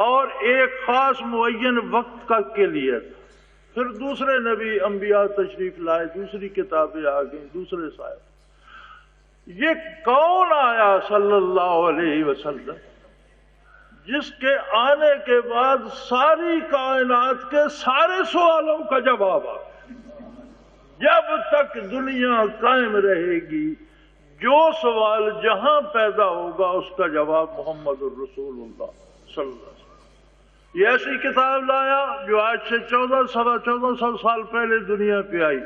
اور ایک خاص معین وقت کا کے لیے تھا۔ پھر دوسرے نبی انبیاء تشریف لائے، دوسری کتابیں آ گئیں، دوسرے صاحب۔ یہ کون آیا صلی اللہ علیہ وسلم جس کے آنے کے بعد ساری کائنات کے سارے سوالوں کا جواب آ گیا؟ جب تک دنیا قائم رہے گی جو سوال جہاں پیدا ہوگا اس کا جواب محمد الرسول اللہ صلی اللہ علیہ وسلم۔ یہ ایسی کتاب لایا جو آج سے 1400 سال پہلے دنیا پہ آئی،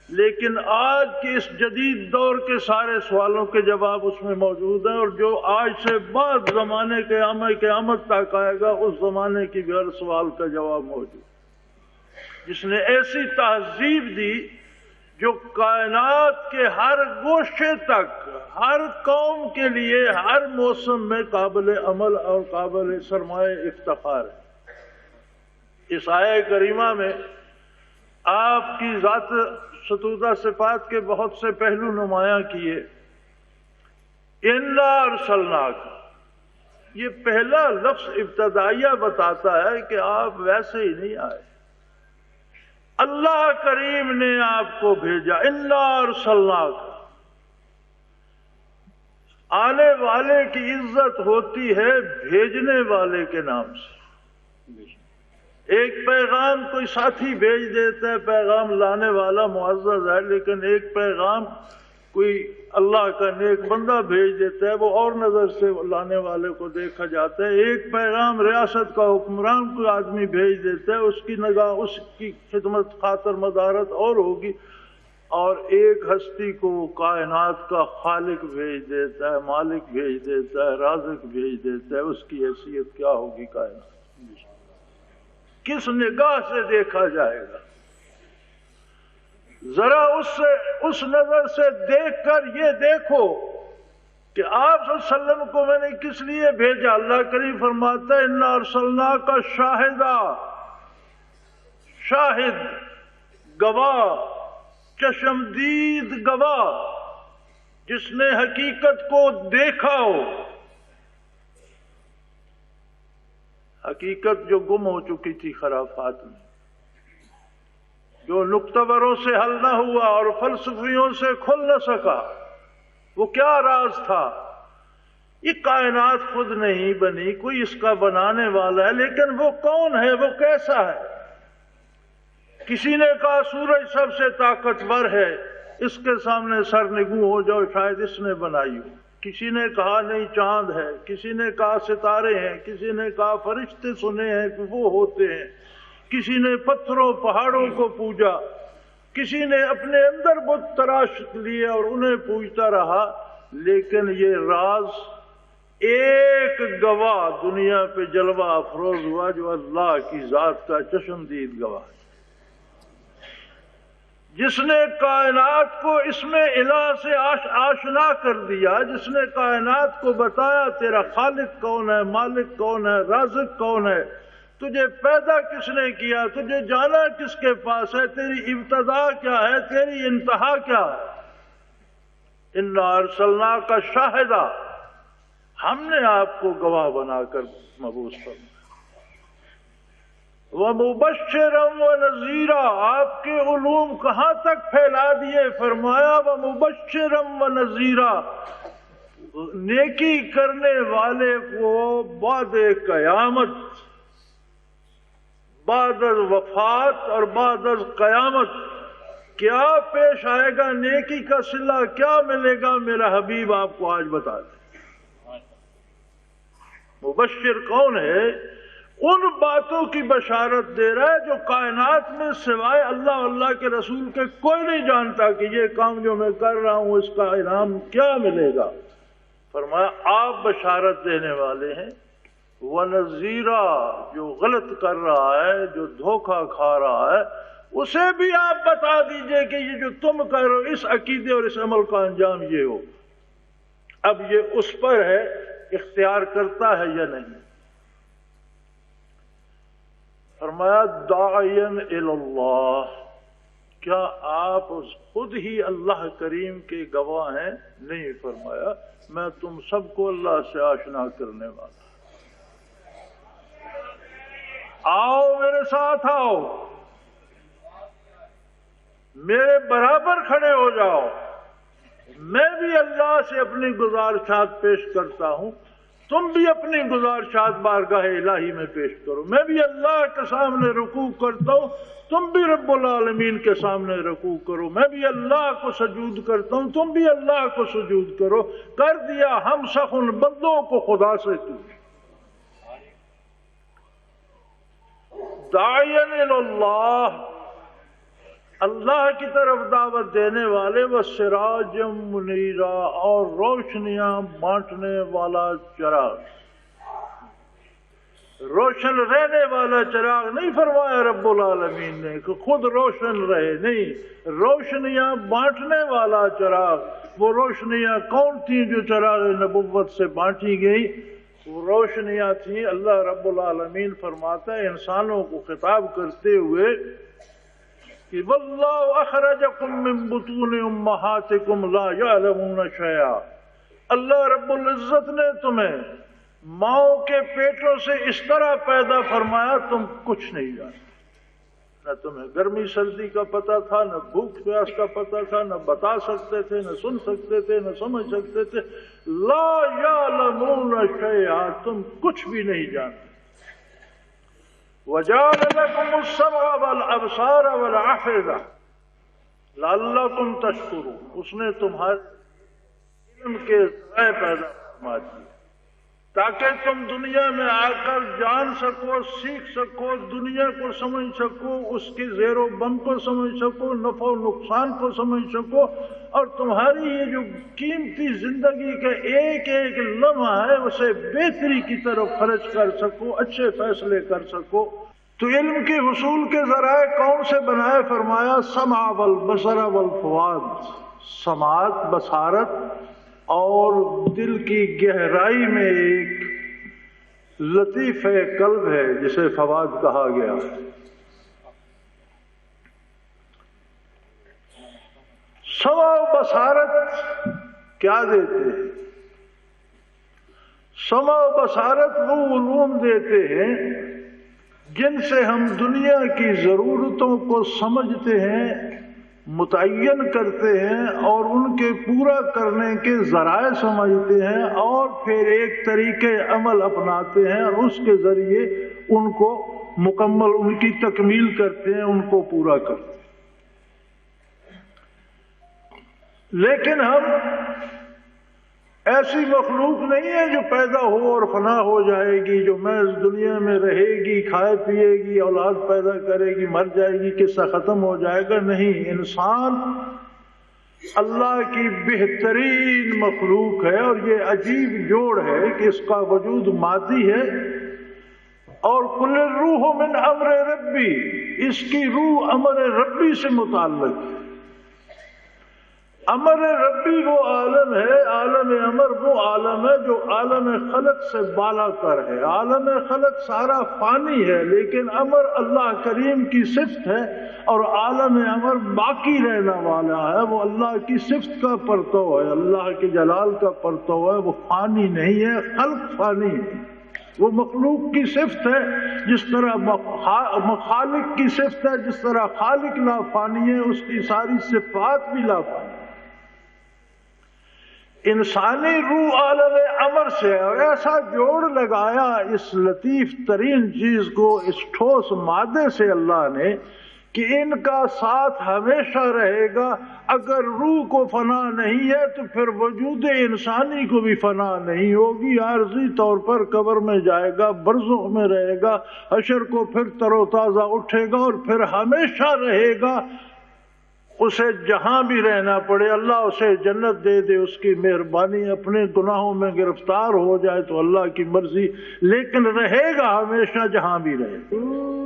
لیکن آج کے اس جدید دور کے سارے سوالوں کے جواب اس میں موجود ہیں، اور جو آج سے بعد زمانے کے قیامت تک آئے گا اس زمانے کی بھی ہر سوال کا جواب موجود، جس نے ایسی تہذیب دی جو کائنات کے ہر گوشے تک، ہر قوم کے لیے ہر موسم میں قابل عمل اور قابل سرمایہ افتخار ہے۔ اس آیہ کریمہ میں آپ کی ذات ستودہ صفات کے بہت سے پہلو نمایاں کیے۔ اِنَّا أَرْسَلْنَاكَ، یہ پہلا لفظ ابتدائیہ بتاتا ہے کہ آپ ویسے ہی نہیں آئے، اللہ کریم نے آپ کو بھیجا۔ اِنَّا أَرْسَلْنَاكَ، آنے والے کی عزت ہوتی ہے بھیجنے والے کے نام سے۔ ایک پیغام کوئی ساتھی بھیج دیتا ہے، پیغام لانے والا معزز ہے، لیکن ایک پیغام کوئی اللہ کا نیک بندہ بھیج دیتا ہے، وہ اور نظر سے لانے والے کو دیکھا جاتا ہے۔ ایک پیغام ریاست کا حکمران کوئی آدمی بھیج دیتا ہے، اس کی نگاہ اس کی خدمت خاطر مدارت اور ہوگی، اور ایک ہستی کو وہ کائنات کا خالق بھیج دیتا ہے، مالک بھیج دیتا ہے، رازق بھیج دیتا ہے، اس کی حیثیت کیا ہوگی کائنات؟ کس نگاہ سے دیکھا جائے گا؟ ذرا اس نظر سے دیکھ کر یہ دیکھو کہ آپ صلی اللہ علیہ وسلم کو میں نے کس لیے بھیجا۔ اللہ کریم فرماتا ہے اِنَّا أَرْسَلْنَاكَ شَاهِدًا، شاہد، گواہ، چشمدید گواہ، جس نے حقیقت کو دیکھا ہو، حقیقت جو گم ہو چکی تھی خرافات میں، جو نکتبروں سے حل نہ ہوا اور فلسفیوں سے کھل نہ سکا، وہ کیا راز تھا؟ یہ کائنات خود نہیں بنی، کوئی اس کا بنانے والا ہے، لیکن وہ کون ہے، وہ کیسا ہے؟ کسی نے کہا سورج سب سے طاقتور ہے، اس کے سامنے سرنگوں ہو جاؤ، شاید اس نے بنائی ہو۔ کسی نے کہا نہیں چاند ہے، کسی نے کہا ستارے ہیں، کسی نے کہا فرشتے سنے ہیں کہ وہ ہوتے ہیں، کسی نے پتھروں پہاڑوں کو پوجا، کسی نے اپنے اندر بت تراش لیے اور انہیں پوجتا رہا، لیکن یہ راز ایک گواہ دنیا پہ جلوہ افروز ہوا جو اللہ کی ذات کا چشمدید گواہ ہے، جس نے کائنات کو اس میں الہ سے آشنا کر دیا، جس نے کائنات کو بتایا تیرا خالق کون ہے، مالک کون ہے، رازق کون ہے، تجھے پیدا کس نے کیا، تجھے جانا کس کے پاس ہے، تیری ابتدا کیا ہے، تیری انتہا کیا ہے۔ اِنَّا أَرْسَلْنَاكَ شَاهِدًا، ہم نے آپ کو گواہ بنا کر مبعوث فرمایا۔ وَمُبَشِّرًا وَنَذِيرًا، آپ کے علوم کہاں تک پھیلا دیے؟ فرمایا وَمُبَشِّرًا وَنَذِيرًا، نیکی کرنے والے کو بعد قیامت، بعد از وفات اور بعد از قیامت کیا پیش آئے گا، نیکی کا صلہ کیا ملے گا، میرا حبیب آپ کو آج بتا دے۔ مبشر کون ہے؟ ان باتوں کی بشارت دے رہا ہے جو کائنات میں سوائے اللہ اللہ کے رسول کے کوئی نہیں جانتا کہ یہ کام جو میں کر رہا ہوں اس کا انعام کیا ملے گا۔ فرمایا آپ بشارت دینے والے ہیں، وَنَذِيرًا، جو غلط کر رہا ہے، جو دھوکہ کھا رہا ہے، اسے بھی آپ بتا دیجئے کہ یہ جو تم کر رہے ہو اس عقیدے اور اس عمل کا انجام یہ ہو۔ اب یہ اس پر ہے اختیار کرتا ہے یا نہیں۔ فرمایا داعین الی اللہ، کیا آپ خود ہی اللہ کریم کے گواہ ہیں؟ نہیں، فرمایا میں تم سب کو اللہ سے آشنا کرنے والا۔ آؤ میرے ساتھ آؤ، میرے برابر کھڑے ہو جاؤ، میں بھی اللہ سے اپنی گزارشات پیش کرتا ہوں، تم بھی اپنی گزارشات بارگاہ الہی میں پیش کرو، میں بھی اللہ کے سامنے رکوع کرتا ہوں، تم بھی رب العالمین کے سامنے رکوع کرو، میں بھی اللہ کو سجود کرتا ہوں، تم بھی اللہ کو سجود کرو، کر دیا ہم سخ ان بندوں کو خدا سے تو داعین اللہ، اللہ کی طرف دعوت دینے والے، وہ سراج منیرا، اور روشنیاں بانٹنے والا چراغ، روشن رہنے والا چراغ نہیں فرمایا رب العالمین نے کہ خود روشن رہے، نہیں، روشنیاں بانٹنے والا چراغ۔ وہ روشنیاں کون تھیں جو چراغ نبوت سے بانٹی گئی؟ وہ روشنیاں تھیں، اللہ رب العالمین فرماتا ہے انسانوں کو خطاب کرتے ہوئے کہ واللہ اخرجکم من بطون امہاتکم لا یعلمون شیئا، اللہ رب العزت نے تمہیں ماؤں کے پیٹوں سے اس طرح پیدا فرمایا تم کچھ نہیں جانتے، نہ تمہیں گرمی سردی کا پتہ تھا، نہ بھوک پیاس کا پتہ تھا، نہ بتا سکتے تھے، نہ سن سکتے تھے، نہ سمجھ سکتے تھے، لا یعلمون شیئا، تم کچھ بھی نہیں جانتے۔ وَجَعَلَ لَكُمُ السَّمْعَ وَالْأَبْصَارَ وَالْأَفْئِدَةَ لَعَلَّكُمْ تَشْكُرُونَ، اس نے تمہارے علم کے ذرائع پیدا فرما دیے تاکہ تم دنیا میں آ کر جان سکو، سیکھ سکو، دنیا کو سمجھ سکو، اس کی زیر و بم کو سمجھ سکو، نفع و نقصان کو سمجھ سکو، اور تمہاری یہ جو قیمتی زندگی کا ایک ایک لمحہ ہے اسے بہتری کی طرف خرچ کر سکو، اچھے فیصلے کر سکو۔ تو علم کے حصول کے ذرائع کون سے بنائے؟ فرمایا سمع والبصر والفؤاد، سماعت، بصارت اور دل کی گہرائی میں ایک لطیف قلب ہے جسے فؤاد کہا گیا۔ سمع و بصارت کیا دیتے ہیں؟ سمع و بصارت وہ علوم دیتے ہیں جن سے ہم دنیا کی ضرورتوں کو سمجھتے ہیں، متعین کرتے ہیں، اور ان کے پورا کرنے کے ذرائع سمجھتے ہیں، اور پھر ایک طریقے عمل اپناتے ہیں اور اس کے ذریعے ان کو مکمل، ان کی تکمیل کرتے ہیں، ان کو پورا کرتے ہیں۔ لیکن ہم ایسی مخلوق نہیں ہے جو پیدا ہو اور فنا ہو جائے گی، جو محض دنیا میں رہے گی، کھائے پیے گی، اولاد پیدا کرے گی، مر جائے گی، قصہ ختم ہو جائے گا۔ نہیں، انسان اللہ کی بہترین مخلوق ہے، اور یہ عجیب جوڑ ہے کہ اس کا وجود مادی ہے، اور کل الروح من امر ربی، اس کی روح امر ربی سے متعلق ہے۔ امر ربی وہ عالم ہے، عالم امر وہ عالم ہے جو عالم خلق سے بالا تر ہے۔ عالم خلق سارا فانی ہے، لیکن امر اللہ کریم کی صفت ہے، اور عالم امر باقی رہنے والا ہے، وہ اللہ کی صفت کا پرتو ہے، اللہ کے جلال کا پرتو ہے، وہ فانی نہیں ہے، خلق فانی ہے۔ وہ مخلوق کی صفت ہے، جس طرح خالق کی صفت ہے، جس طرح خالق لا فانی ہے، اس کی ساری صفات بھی لا فانی۔ انسانی روح عالم امر سے، اور ایسا جوڑ لگایا اس لطیف ترین چیز کو، اس ٹھوس مادے سے اللہ نے، کہ ان کا ساتھ ہمیشہ رہے گا۔ اگر روح کو فنا نہیں ہے تو پھر وجود انسانی کو بھی فنا نہیں ہوگی، عارضی طور پر قبر میں جائے گا، برزخ میں رہے گا، حشر کو پھر تر و تازہ اٹھے گا، اور پھر ہمیشہ رہے گا، اسے جہاں بھی رہنا پڑے، اللہ اسے جنت دے دے، اس کی مہربانی، اپنے گناہوں میں گرفتار ہو جائے تو اللہ کی مرضی، لیکن رہے گا ہمیشہ جہاں بھی رہے گا۔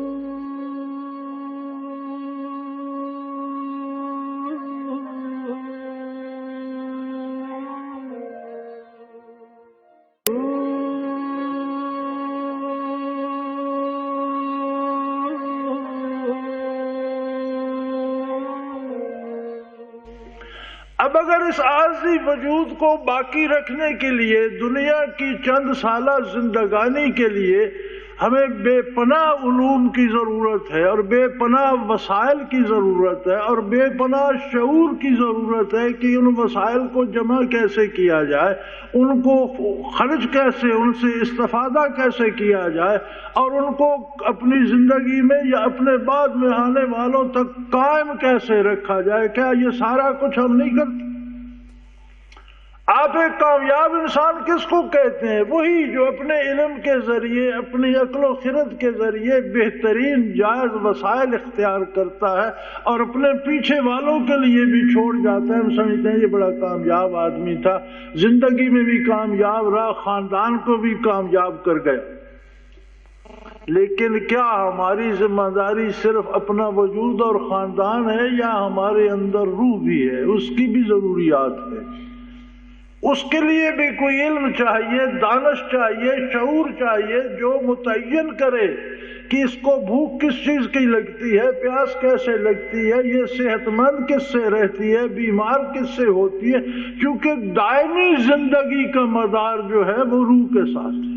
اب اگر اس عارضی وجود کو باقی رکھنے کے لیے، دنیا کی چند سالہ زندگانی کے لیے ہمیں بے پناہ علوم کی ضرورت ہے اور بے پناہ وسائل کی ضرورت ہے اور بے پناہ شعور کی ضرورت ہے کہ ان وسائل کو جمع کیسے کیا جائے، ان کو خرچ کیسے، ان سے استفادہ کیسے کیا جائے اور ان کو اپنی زندگی میں یا اپنے بعد میں آنے والوں تک قائم کیسے رکھا جائے۔ کیا یہ سارا کچھ ہم نہیں کرتے؟ آپ ایک کامیاب انسان کس کو کہتے ہیں؟ وہی جو اپنے علم کے ذریعے، اپنی عقل و خرد کے ذریعے بہترین جائز وسائل اختیار کرتا ہے اور اپنے پیچھے والوں کے لیے بھی چھوڑ جاتا ہے۔ ہم سمجھتے ہیں یہ بڑا کامیاب آدمی تھا، زندگی میں بھی کامیاب رہا، خاندان کو بھی کامیاب کر گیا۔ لیکن کیا ہماری ذمہ داری صرف اپنا وجود اور خاندان ہے یا ہمارے اندر روح بھی ہے؟ اس کی بھی ضروریات ہے، اس کے لیے بھی کوئی علم چاہیے، دانش چاہیے، شعور چاہیے جو متعین کرے کہ اس کو بھوک کس چیز کی لگتی ہے، پیاس کیسے لگتی ہے، یہ صحت مند کس سے رہتی ہے، بیمار کس سے ہوتی ہے، کیونکہ دائمی زندگی کا مدار جو ہے وہ روح کے ساتھ ہے۔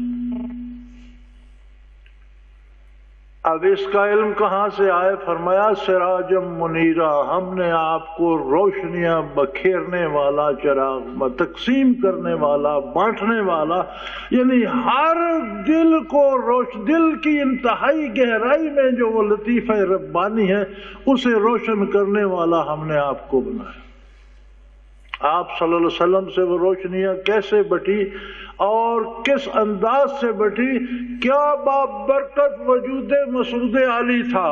اب اس کا علم کہاں سے آئے؟ فرمایا سراجم منیرا، ہم نے آپ کو روشنیاں بکھیرنے والا چراغ، تقسیم کرنے والا، بانٹنے والا، یعنی ہر دل کو دل کی انتہائی گہرائی میں جو وہ لطیفہ ربانی ہے اسے روشن کرنے والا ہم نے آپ کو بنایا۔ آپ صلی اللہ علیہ وسلم سے وہ روشنیاں کیسے بٹی اور کس انداز سے بٹی؟ کیا بابرکت وجود مسعود عالی تھا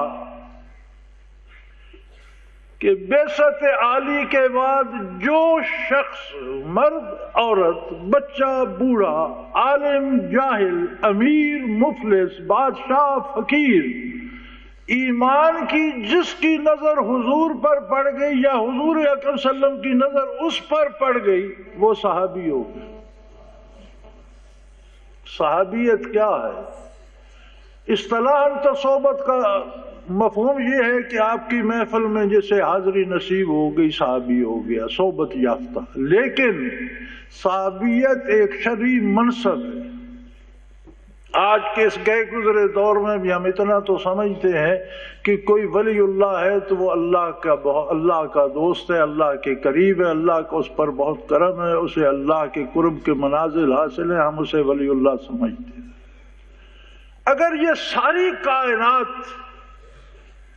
کہ بعثت عالی کے بعد جو شخص، مرد عورت، بچہ بوڑھا، عالم جاہل، امیر مفلس، بادشاہ فقیر، ایمان کی جس کی نظر حضور پر پڑ گئی یا حضور اکرم صلی اللہ علیہ وسلم کی نظر اس پر پڑ گئی وہ صحابی ہو گئے۔ صحابیت کیا ہے؟ اصطلاحاً تو صحبت کا مفہوم یہ ہے کہ آپ کی محفل میں جسے حاضری نصیب ہو گئی صحابی ہو گیا، صحبت یافتہ۔ لیکن صحابیت ایک شرعی منصب ہے۔ آج کے اس گئے گزرے دور میں بھی ہم اتنا تو سمجھتے ہیں کہ کوئی ولی اللہ ہے تو وہ اللہ کا دوست ہے، اللہ کے قریب ہے، اللہ کا اس پر بہت کرم ہے، اسے اللہ کے قرب کے منازل حاصل ہیں، ہم اسے ولی اللہ سمجھتے ہیں۔ اگر یہ ساری کائنات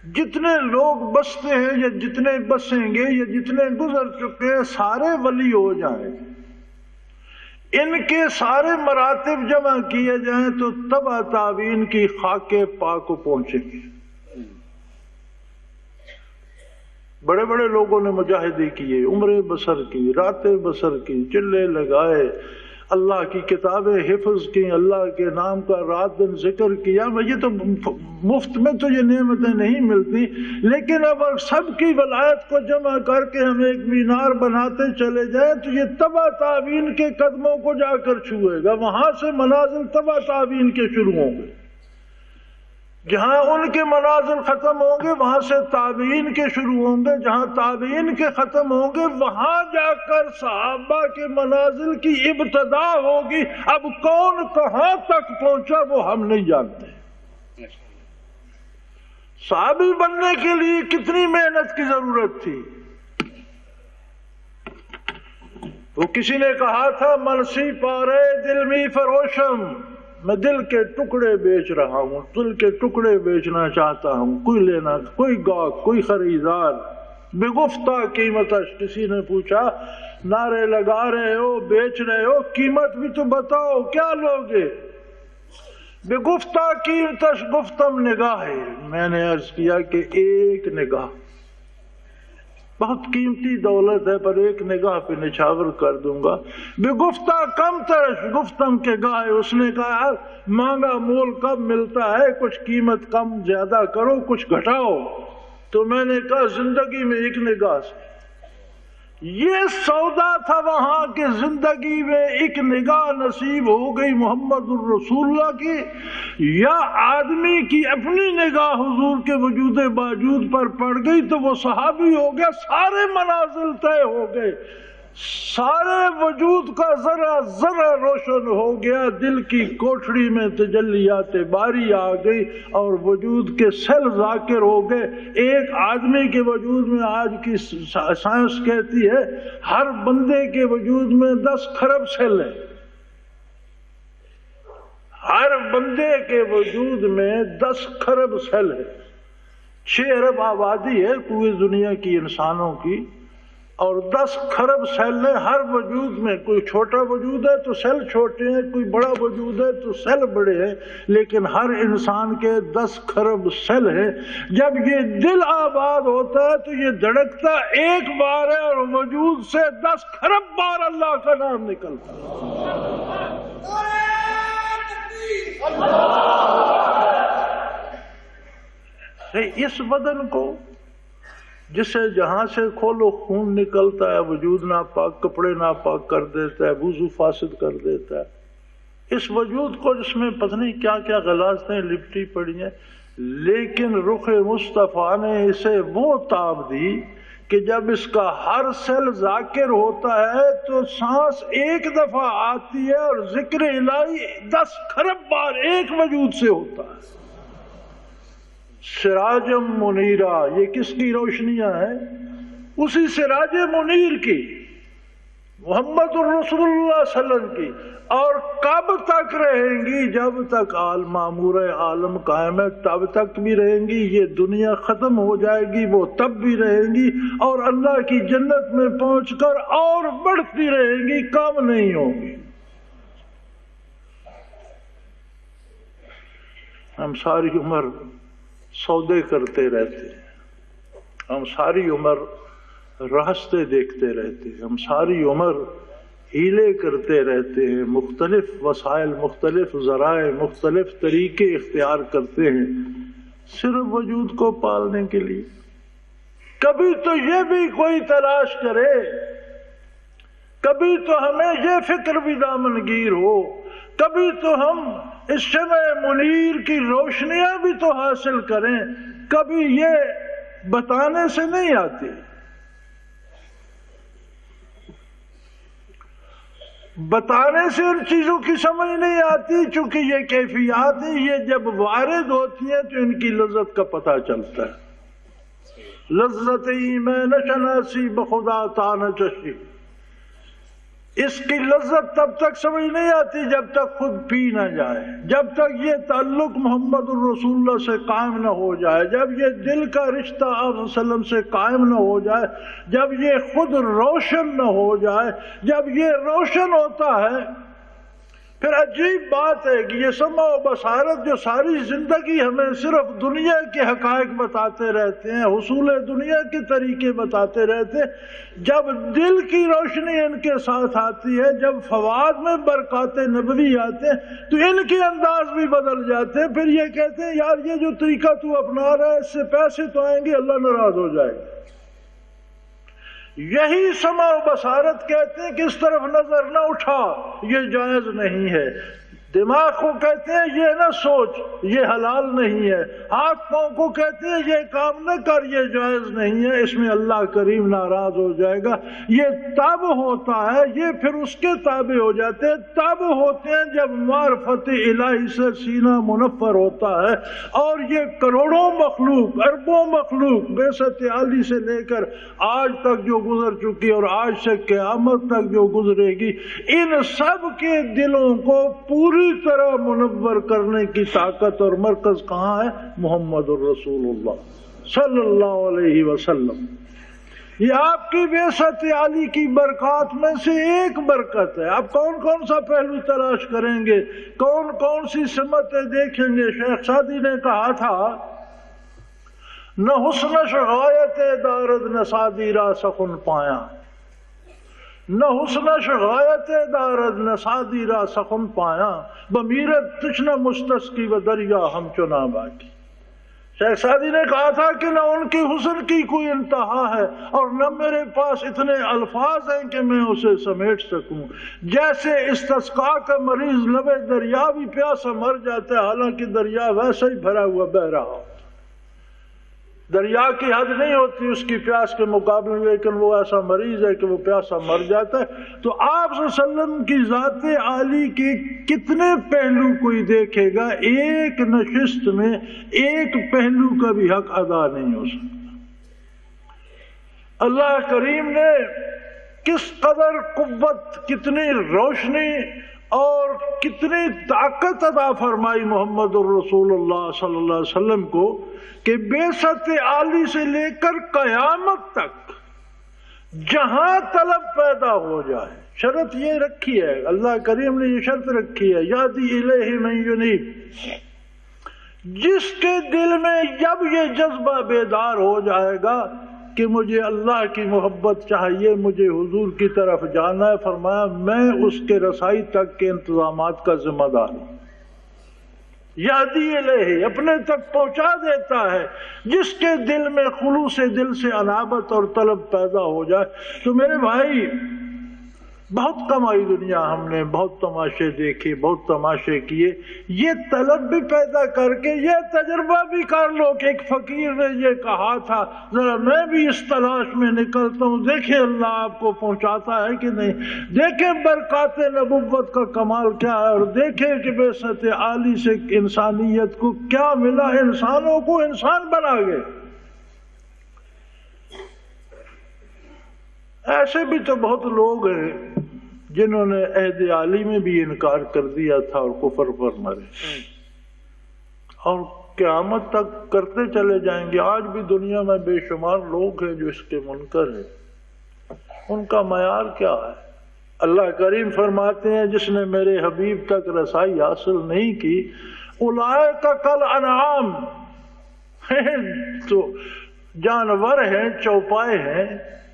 جتنے لوگ بستے ہیں یا جتنے بسیں گے یا جتنے گزر چکے ہیں سارے ولی ہو جائیں، ان کے سارے مراتب جمع کیے جائیں تو تبع تابعین کی خاک پاک کو پہنچیں گے۔ بڑے بڑے لوگوں نے مجاہدے کیے، عمریں بسر کی، راتیں بسر کی، چلے لگائے، اللہ کی کتابیں حفظ کی، اللہ کے نام کا رات دن ذکر کیا۔ یہ تو مفت میں تو یہ نعمتیں نہیں ملتی، لیکن اب سب کی ولایت کو جمع کر کے ہم ایک مینار بناتے چلے جائیں تو یہ تبع تابعین کے قدموں کو جا کر چھوئے گا، وہاں سے منازل تبع تابعین کے شروع ہوں گے۔ جہاں ان کے منازل ختم ہوں گے وہاں سے تابعین کے شروع ہوں گے، جہاں تابعین کے ختم ہوں گے وہاں جا کر صحابہ کے منازل کی ابتدا ہوگی۔ اب کون کہاں تک پہنچا وہ ہم نہیں جانتے۔ صحابی بننے کے لیے کتنی محنت کی ضرورت تھی؟ وہ کسی نے کہا تھا منسی پارے دل می فروشم، میں دل کے ٹکڑے بیچ رہا ہوں، دل کے ٹکڑے بیچنا چاہتا ہوں، کوئی لینا، کوئی گاہک، کوئی خریدار، بے گفتہ قیمتش۔ کسی نے پوچھا نعرے لگا رہے ہو، بیچ رہے ہو، قیمت بھی تو بتاؤ کیا لوگے؟ بے گفتہ قیمتش گفتم نگاہ۔ میں نے عرض کیا کہ ایک نگاہ بہت قیمتی دولت ہے، پر ایک نگاہ پہ نچھاور کر دوں گا۔ بے گفتہ کم ترش گفتم کے گاہ۔ اس نے کہا مانگا مول کب ملتا ہے، کچھ قیمت کم زیادہ کرو، کچھ گھٹاؤ۔ تو میں نے کہا زندگی میں ایک نگاہ سے۔ یہ سودا تھا وہاں کہ زندگی میں ایک نگاہ نصیب ہو گئی محمد الرسول اللہ کی، یا آدمی کی اپنی نگاہ حضور کے وجود باوجود پر پڑ گئی تو وہ صحابی ہو گیا، سارے منازل طے ہو گئے۔ سارے وجود کا ذرا ذرا روشن ہو گیا، دل کی کوٹھڑی میں تجلیات باری آ گئی اور وجود کے سیل ذاکر ہو گئے۔ ایک آدمی کے وجود میں آج کی سائنس کہتی ہے ہر بندے کے وجود میں 10 کھرب سیل ہیں، ہر بندے کے وجود میں 10 کھرب سیل ہے۔ 6 ارب آبادی ہے پوری دنیا کی انسانوں کی، اور 10 کھرب سیل ہیں ہر وجود میں۔ کوئی چھوٹا وجود ہے تو سیل چھوٹے ہیں، کوئی بڑا وجود ہے تو سیل بڑے ہیں، لیکن ہر انسان کے 10 کھرب سیل ہیں۔ جب یہ دل آباد ہوتا ہے تو یہ دھڑکتا ایک بار ہے اور وجود سے 10 کھرب بار اللہ کا نام نکلتا ہے۔ اس بدن کو جسے جہاں سے کھولو خون نکلتا ہے، وجود ناپاک، کپڑے ناپاک کر دیتا ہے، وضو فاسد کر دیتا ہے۔ اس وجود کو جس میں پتہ نہیں کیا کیا غلاظتیں لپٹی پڑی ہیں، لیکن رخ مصطفیٰ نے اسے وہ تاب دی کہ جب اس کا ہر سیل ذاکر ہوتا ہے تو سانس ایک دفعہ آتی ہے اور ذکر الہی 10 کھرب بار ایک وجود سے ہوتا ہے۔ سراجم منیرہ، یہ کس کی روشنیاں ہیں؟ اسی سراج منیر کی، محمد الرسول اللہ صلی اللہ علیہ وسلم کی، اور کب تک رہیں گی؟ جب تک معمور عالم قائم ہے تب تک بھی رہیں گی۔ یہ دنیا ختم ہو جائے گی وہ تب بھی رہیں گی، اور اللہ کی جنت میں پہنچ کر اور بڑھتی رہیں گی، کم نہیں ہوگی۔ ہم ساری عمر سودے کرتے رہتے ہیں، ہم ساری عمر راستے دیکھتے رہتے ہیں، ہم ساری عمر ہیلے کرتے رہتے ہیں، مختلف وسائل، مختلف ذرائع، مختلف طریقے اختیار کرتے ہیں صرف وجود کو پالنے کے لیے۔ کبھی تو یہ بھی کوئی تلاش کرے، کبھی تو ہمیں یہ فکر بھی دامنگیر ہو، کبھی تو ہم اس شمع منیر کی روشنیاں بھی تو حاصل کریں۔ کبھی یہ بتانے سے نہیں آتی، بتانے سے ان چیزوں کی سمجھ نہیں آتی، چونکہ یہ کیفیات ہیں، یہ جب وارد ہوتی ہیں تو ان کی لذت کا پتہ چلتا ہے۔ لذت میں نشناسی بخدا تان چشی، اس کی لذت تب تک سمجھ نہیں آتی جب تک خود پی نہ جائے، جب تک یہ تعلق محمد الرسول اللہ سے قائم نہ ہو جائے، جب یہ دل کا رشتہ آپ صلی اللہ علیہ وسلم سے قائم نہ ہو جائے، جب یہ خود روشن نہ ہو جائے۔ جب یہ روشن ہوتا ہے پھر عجیب بات ہے کہ یہ سمع و بصارت جو ساری زندگی ہمیں صرف دنیا کے حقائق بتاتے رہتے ہیں، حصول دنیا کے طریقے بتاتے رہتے ہیں، جب دل کی روشنی ان کے ساتھ آتی ہے، جب فواد میں برکات نبوی آتے ہیں تو ان کے انداز بھی بدل جاتے ہیں۔ پھر یہ کہتے ہیں یار یہ جو طریقہ تو اپنا رہا ہے اس سے پیسے تو آئیں گے، اللہ ناراض ہو جائے گا۔ یہی سمع و بصارت کہتے ہیں کہ اس طرف نظر نہ اٹھا، یہ جائز نہیں ہے۔ دماغ کو کہتے ہیں یہ نہ سوچ، یہ حلال نہیں ہے۔ ہاتھ پاؤں کو کہتے ہیں یہ کام نہ کر، یہ جائز نہیں ہے، اس میں اللہ کریم ناراض ہو جائے گا۔ یہ تب ہوتا ہے، یہ پھر اس کے تابع ہو جاتے ہیں، تب ہوتے ہیں جب معرفت الہی سے سینہ منفر ہوتا ہے، اور یہ کروڑوں مخلوق، اربوں مخلوق بعثت عالی سے لے کر آج تک جو گزر چکی اور آج سے قیامت تک جو گزرے گی، ان سب کے دلوں کو پوری طرح منور کرنے کی طاقت اور مرکز کہاں ہے؟ محمد الرسول اللہ صلی اللہ علیہ وسلم۔ یہ آپ کی بعثت عالی کی برکات میں سے ایک برکت ہے۔ آپ کون کون سا پہلو تلاش کریں گے، کون کون سی سمتیں دیکھیں گے؟ شیخ سعدی نے کہا تھا نہ حسن شغایت دارد نہ سادی را سخن پایا، نہ حسن شغایت دارد نہ سادی را سخن پایا، بمیرت تشنہ مستسقی و دریا ہم چنا باقی۔ شیخ سعدی نے کہا تھا کہ نہ ان کی حسن کی کوئی انتہا ہے اور نہ میرے پاس اتنے الفاظ ہیں کہ میں اسے سمیٹ سکوں۔ جیسے استسقاء کا مریض لبے دریا بھی پیاسا مر جاتا ہے، حالانکہ دریا ویسا ہی بھرا ہوا بہ رہا ہو۔ دریا کی حد نہیں ہوتی اس کی پیاس کے مقابلے میں، لیکن وہ ایسا مریض ہے کہ وہ پیاسا مر جاتا ہے۔ تو آپ صلی اللہ علیہ وسلم کی ذات عالی کے کتنے پہلو کوئی دیکھے گا، ایک نشست میں ایک پہلو کا بھی حق ادا نہیں ہو سکتا۔ اللہ کریم نے کس قدر قوت، کتنی روشنی اور کتنی طاقت عطا فرمائی محمد الرسول اللہ صلی اللہ علیہ وسلم کو کہ بعثت عالی سے لے کر قیامت تک جہاں طلب پیدا ہو جائے، شرط یہ رکھی ہے، اللہ کریم نے یہ شرط رکھی ہے، یادی الیہ من ینیب، جس کے دل میں جب یہ جذبہ بیدار ہو جائے گا کہ مجھے اللہ کی محبت چاہیے، مجھے حضور کی طرف جانا ہے، فرمایا میں اس کے رسائی تک کے انتظامات کا ذمہ دار ہوں۔ یادی الیہ، اپنے تک پہنچا دیتا ہے جس کے دل میں خلوص دل سے انابت اور طلب پیدا ہو جائے۔ تو میرے بھائی، بہت کمائی دنیا ہم نے، بہت تماشے دیکھے، بہت تماشے کیے، یہ طلب بھی پیدا کر کے یہ تجربہ بھی کر لو کہ ایک فقیر نے یہ کہا تھا، ذرا میں بھی اس تلاش میں نکلتا ہوں، دیکھیں اللہ آپ کو پہنچاتا ہے کہ نہیں، دیکھیں برکات نبوت کا کمال کیا ہے، اور دیکھیں کہ بعثت عالی سے انسانیت کو کیا ملا، انسانوں کو انسان بنا گئے۔ ایسے بھی تو بہت لوگ ہیں جنہوں نے عہد عالی میں بھی انکار کر دیا تھا اور کفر پر مرے، اور قیامت تک کرتے چلے جائیں گے۔ آج بھی دنیا میں بے شمار لوگ ہیں جو اس کے منکر ہیں۔ ان کا معیار کیا ہے؟ اللہ کریم فرماتے ہیں جس نے میرے حبیب تک رسائی حاصل نہیں کی، اولئک کالانعام، تو جانور ہیں، چوپائے ہیں،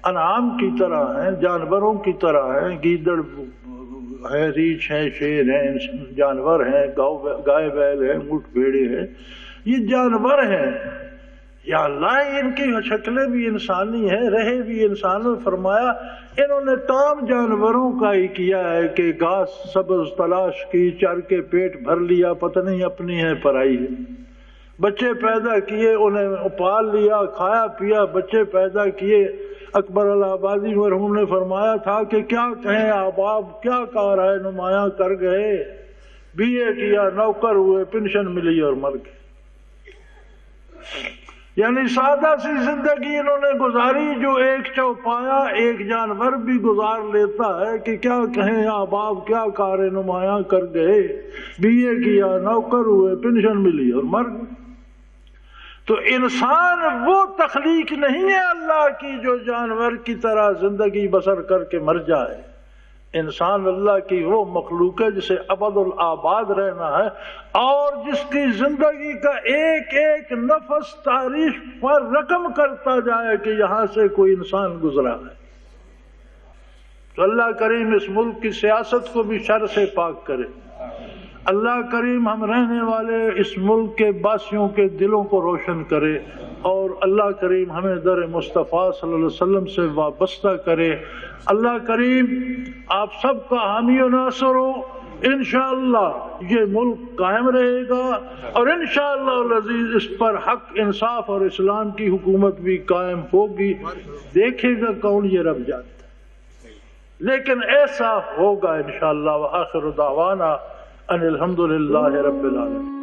انعام کی طرح ہیں، جانوروں کی طرح ہیں، گیدڑ ہیں، ریچھ ہیں، شیر ہیں، جانور ہیں، گائے بیل ہیں، اونٹ بھیڑے ہیں، یہ جانور ہیں۔ یا اللہ، ان کی شکلیں بھی انسانی ہیں، رہے بھی انسانوں، فرمایا انہوں نے کام جانوروں کا ہی کیا ہے کہ گھاس سبز تلاش کی، چر کے پیٹ بھر لیا، پتہ نہیں اپنی ہے پرائی ہے، بچے پیدا کیے، انہیں پال لیا، کھایا پیا، بچے پیدا کیے۔ اکبر الآبادی مرحوم نے فرمایا تھا کہ کیا کہیں احباب، کیا کارائے نمایاں کر گئے، بی اے کیا، نوکر ہوئے، پینشن ملی اور مر گئے۔ یعنی سادہ سی زندگی انہوں نے گزاری جو ایک چوپایا، ایک جانور بھی گزار لیتا ہے کہ کیا کہیں احباب، کیا کار نمایاں کر گئے، بی اے کیا، نوکر ہوئے، پینشن ملی اور مر گئے۔ تو انسان وہ تخلیق نہیں ہے اللہ کی جو جانور کی طرح زندگی بسر کر کے مر جائے۔ انسان اللہ کی وہ مخلوق ہے جسے ابد الآباد رہنا ہے، اور جس کی زندگی کا ایک ایک نفس تاریخ پر رقم کرتا جائے کہ یہاں سے کوئی انسان گزرا ہے۔ تو اللہ کریم اس ملک کی سیاست کو بھی شر سے پاک کرے۔ اللہ کریم ہم رہنے والے اس ملک کے باسیوں کے دلوں کو روشن کرے، اور اللہ کریم ہمیں در مصطفیٰ صلی اللہ علیہ وسلم سے وابستہ کرے۔ اللہ کریم آپ سب کا حامی و ناصر ہو۔ انشاءاللہ یہ ملک قائم رہے گا، اور انشاءاللہ العزیز اس پر حق، انصاف اور اسلام کی حکومت بھی قائم ہوگی۔ دیکھے گا کون یہ رب جانتا ہے، لیکن ایسا ہوگا انشاءاللہ۔ وآخر دعوانا ان الحمدللہ رب العالمین۔